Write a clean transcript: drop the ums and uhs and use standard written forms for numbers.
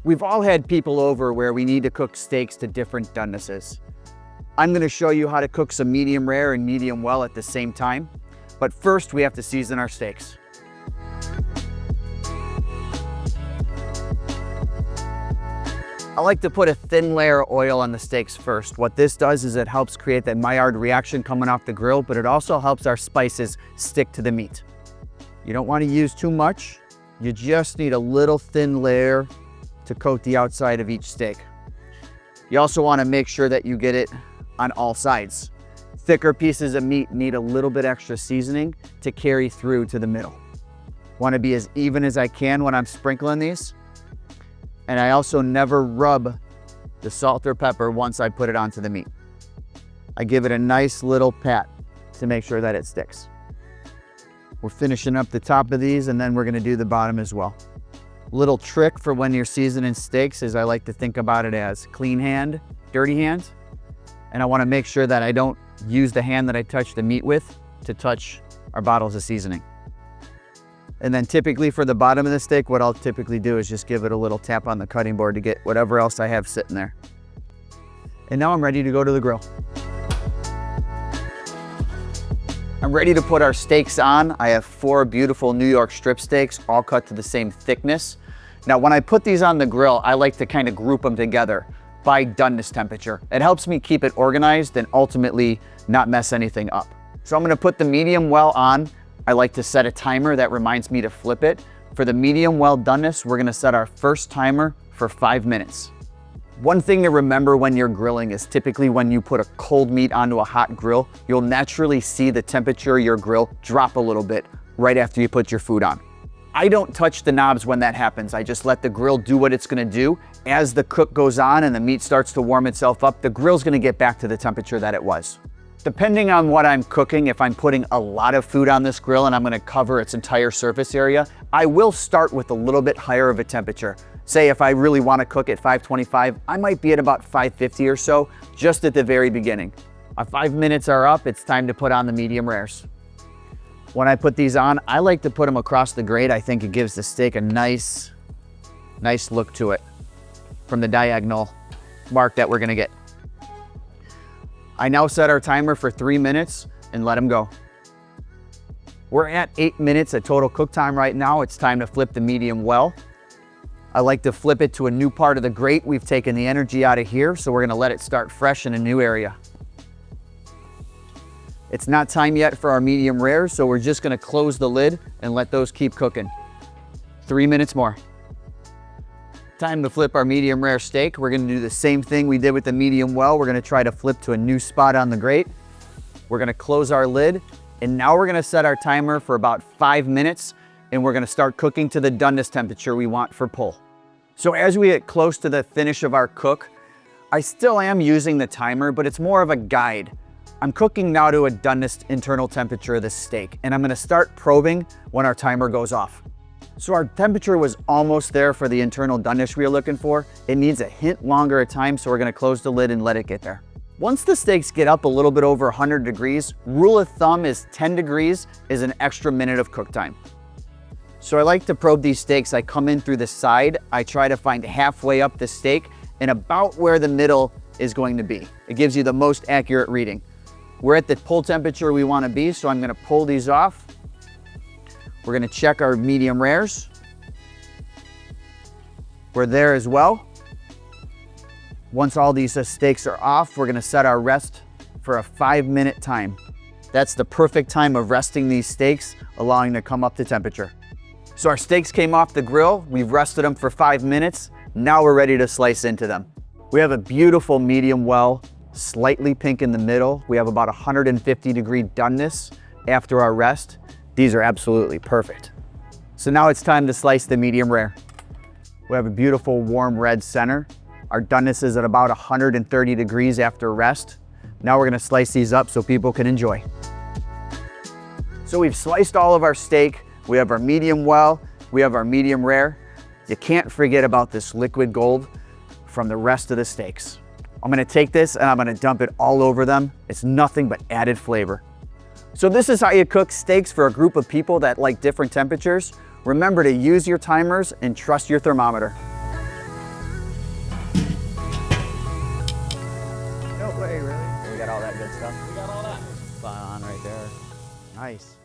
We've all had people over where we need to cook steaks to different donenesses. I'm going to show you how to cook some medium rare and medium well at the same time. But first, we have to season our steaks. I like to put a thin layer of oil on the steaks first. What this does is it helps create that Maillard reaction coming off the grill, but it also helps our spices stick to the meat. You don't want to use too much. You just need a little thin layer to coat the outside of each steak. You also want to make sure that you get it on all sides. Thicker pieces of meat need a little bit extra seasoning to carry through to the middle. Want to be as even as I can when I'm sprinkling these. And I also never rub the salt or pepper once I put it onto the meat. I give it a nice little pat to make sure that it sticks. We're finishing up the top of these and then we're gonna do the bottom as well. Little trick for when you're seasoning steaks is I like to think about it as clean hand, dirty hand. And I wanna make sure that I don't use the hand that I touch the meat with to touch our bottles of seasoning. And then typically for the bottom of the steak, what I'll typically do is just give it a little tap on the cutting board to get whatever else I have sitting there. And now I'm ready to go to the grill. I'm ready to put our steaks on. I have 4 beautiful New York strip steaks, all cut to the same thickness. Now, when I put these on the grill, I like to kind of group them together by doneness temperature. It helps me keep it organized and ultimately not mess anything up. So I'm gonna put the medium well on. I like to set a timer that reminds me to flip it. For the medium well doneness, we're gonna set our first timer for 5 minutes. One thing to remember when you're grilling is typically when you put a cold meat onto a hot grill, you'll naturally see the temperature of your grill drop a little bit right after you put your food on. I don't touch the knobs when that happens. I just let the grill do what it's gonna do. As the cook goes on and the meat starts to warm itself up, the grill's gonna get back to the temperature that it was. Depending on what I'm cooking, if I'm putting a lot of food on this grill and I'm gonna cover its entire surface area, I will start with a little bit higher of a temperature. Say if I really wanna cook at 525, I might be at about 550 or so, just at the very beginning. 5 minutes are up, it's time to put on the medium rares. When I put these on, I like to put them across the grate. I think it gives the steak a nice look to it from the diagonal mark that we're gonna get. I now set our timer for 3 minutes and let them go. We're at 8 minutes of total cook time right now. It's time to flip the medium well. I like to flip it to a new part of the grate. We've taken the energy out of here, so we're gonna let it start fresh in a new area. It's not time yet for our medium rares, so we're just gonna close the lid and let those keep cooking. 3 minutes more. Time to flip our medium rare steak. We're gonna do the same thing we did with the medium well. We're gonna try to flip to a new spot on the grate. We're gonna close our lid, and now we're gonna set our timer for about 5 minutes, and we're gonna start cooking to the doneness temperature we want for pull. So as we get close to the finish of our cook, I still am using the timer, but it's more of a guide. I'm cooking now to a doneness internal temperature of the steak, and I'm gonna start probing when our timer goes off. So our temperature was almost there for the internal doneness we were looking for. It needs a hint longer a time, so we're gonna close the lid and let it get there. Once the steaks get up a little bit over 100 degrees, rule of thumb is 10 degrees is an extra minute of cook time. So I like to probe these steaks. I come in through the side. I try to find halfway up the steak and about where the middle is going to be. It gives you the most accurate reading. We're at the pull temperature we wanna be, so I'm gonna pull these off. We're gonna check our medium rares. We're there as well. Once all these steaks are off, we're gonna set our rest for a 5-minute time. That's the perfect time of resting these steaks, allowing them to come up to temperature. So our steaks came off the grill. We've rested them for 5 minutes. Now we're ready to slice into them. We have a beautiful medium well, slightly pink in the middle. We have about 150 degree doneness after our rest. These are absolutely perfect. So now it's time to slice the medium rare. We have a beautiful warm red center. Our doneness is at about 130 degrees after rest. Now we're gonna slice these up so people can enjoy. So we've sliced all of our steak. We have our medium well, we have our medium rare. You can't forget about this liquid gold from the rest of the steaks. I'm gonna take this and I'm gonna dump it all over them. It's nothing but added flavor. So this is how you cook steaks for a group of people that like different temperatures. Remember to use your timers and trust your thermometer. way, really. We got all that good stuff. We got all that. Spot on right there. Nice.